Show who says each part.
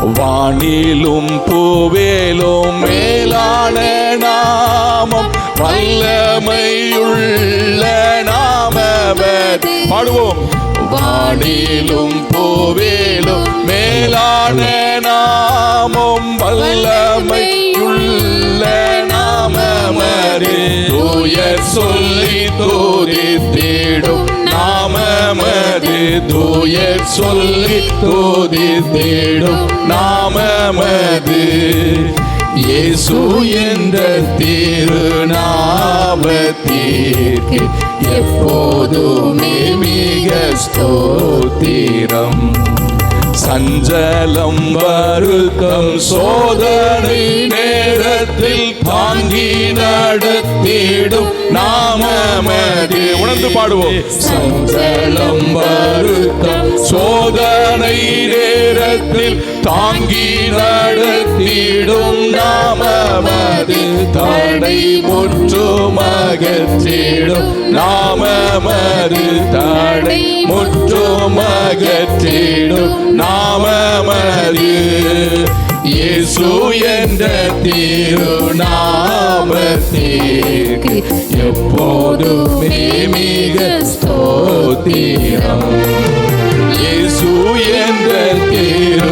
Speaker 1: வானிலும் பூவேலும் மேலான நாமம், வல்லமையுள்ள நாமவது. பாடுவோம். வானிலும் பூவேலும் மேலான நாமம், வல்லமையுள்ள நாமமது. தூய சொல்லி துதித்திடும் நாமமது, தூய சொல்லி துதித்திடும் நாமமது. இயேசு என்ற திருநாமத்திற்கு எப்போதுமே மிக ஸ்தோத்திரம். சஞ்சலம் வருத்தம் சோதனை நேரத்தில் தாங்கி நடத்திடும் நாமமது. உணர்ந்து பாடுவோம். சஞ்சலம் வருத்தம் சோதனை நேரத்தில் தாங்கி நடத்திடும் நாமமது. தடை முற்றும் அகற்றிடும் நாமமது, தடை முற்றும் அகற்றிடும் நாமமது. இயேசு என்ற திருநாமத்திற்கு எப்போதுமே மிக ஸ்தோத்திரம். இயேசு என்ற திரு